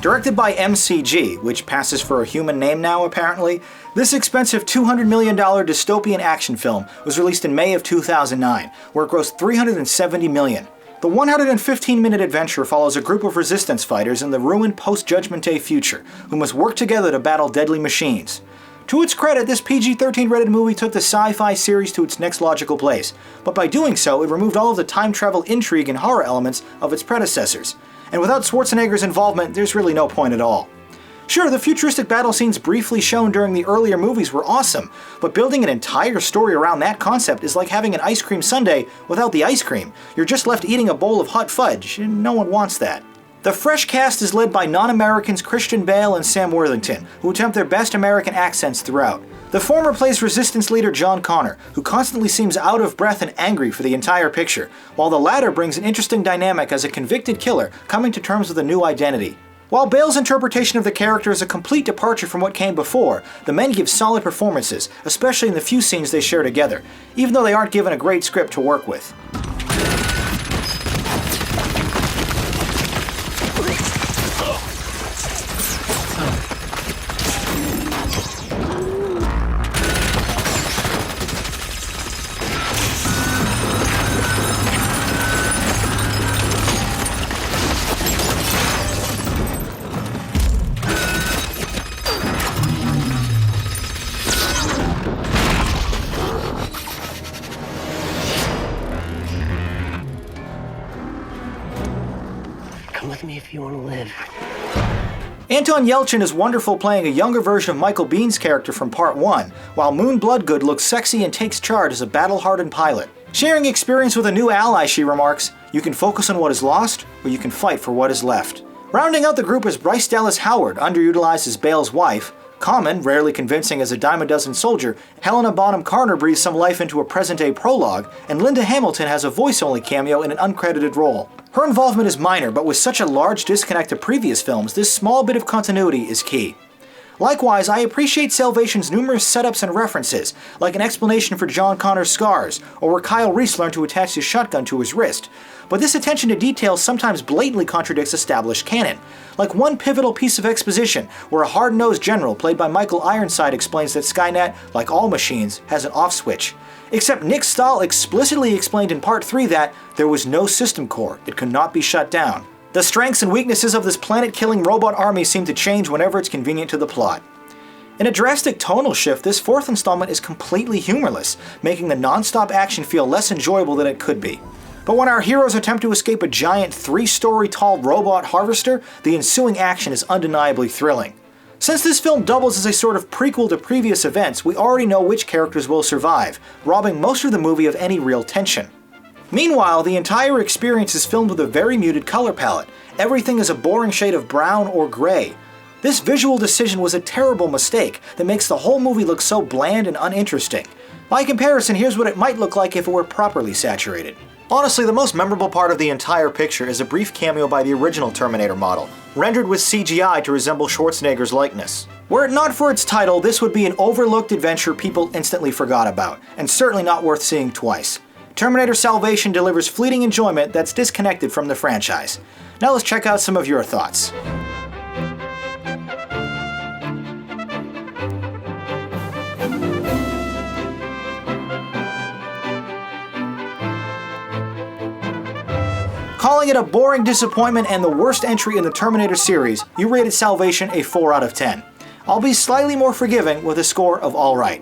Directed by MCG, which passes for a human name now apparently, this expensive $200 million dystopian action film was released in May of 2009, where it grossed $370 million. The 115-minute adventure follows a group of resistance fighters in the ruined post-Judgment Day future, who must work together to battle deadly machines. To its credit, this PG-13 rated movie took the sci-fi series to its next logical place, but by doing so, it removed all of the time travel intrigue and horror elements of its predecessors. And without Schwarzenegger's involvement, there's really no point at all. Sure, the futuristic battle scenes briefly shown during the earlier movies were awesome, but building an entire story around that concept is like having an ice cream sundae without the ice cream. You're just left eating a bowl of hot fudge, and no one wants that. The fresh cast is led by non-Americans Christian Bale and Sam Worthington, who attempt their best American accents throughout. The former plays Resistance leader John Connor, who constantly seems out of breath and angry for the entire picture, while the latter brings an interesting dynamic as a convicted killer coming to terms with a new identity. While Bale's interpretation of the character is a complete departure from what came before, the men give solid performances, especially in the few scenes they share together, even though they aren't given a great script to work with. Come with me if you want to live. Anton Yelchin is wonderful playing a younger version of Michael Biehn's character from Part 1, while Moon Bloodgood looks sexy and takes charge as a battle-hardened pilot. Sharing experience with a new ally, she remarks, "You can focus on what is lost, or you can fight for what is left." Rounding out the group is Bryce Dallas Howard, underutilized as Bale's wife, Common, rarely convincing as a dime-a-dozen soldier, Helena Bonham Carter breathes some life into a present-day prologue, and Linda Hamilton has a voice-only cameo in an uncredited role. Her involvement is minor, but with such a large disconnect to previous films, this small bit of continuity is key. Likewise, I appreciate Salvation's numerous setups and references, like an explanation for John Connor's scars, or where Kyle Reese learned to attach his shotgun to his wrist. But this attention to detail sometimes blatantly contradicts established canon, like one pivotal piece of exposition, where a hard-nosed general played by Michael Ironside explains that Skynet, like all machines, has an off switch. Except Nick Stahl explicitly explained in Part 3 that there was no system core, it could not be shut down. The strengths and weaknesses of this planet-killing robot army seem to change whenever it's convenient to the plot. In a drastic tonal shift, this fourth installment is completely humorless, making the non-stop action feel less enjoyable than it could be. But when our heroes attempt to escape a giant 3-story tall robot harvester, the ensuing action is undeniably thrilling. Since this film doubles as a sort of prequel to previous events, we already know which characters will survive, robbing most of the movie of any real tension. Meanwhile, the entire experience is filmed with a very muted color palette. Everything is a boring shade of brown or gray. This visual decision was a terrible mistake that makes the whole movie look so bland and uninteresting. By comparison, here's what it might look like if it were properly saturated. Honestly, the most memorable part of the entire picture is a brief cameo by the original Terminator model, rendered with CGI to resemble Schwarzenegger's likeness. Were it not for its title, this would be an overlooked adventure people instantly forgot about, and certainly not worth seeing twice. Terminator Salvation delivers fleeting enjoyment that's disconnected from the franchise. Now let's check out some of your thoughts. Calling it a boring disappointment and the worst entry in the Terminator series, you rated Salvation a 4 out of 10. I'll be slightly more forgiving with a score of alright.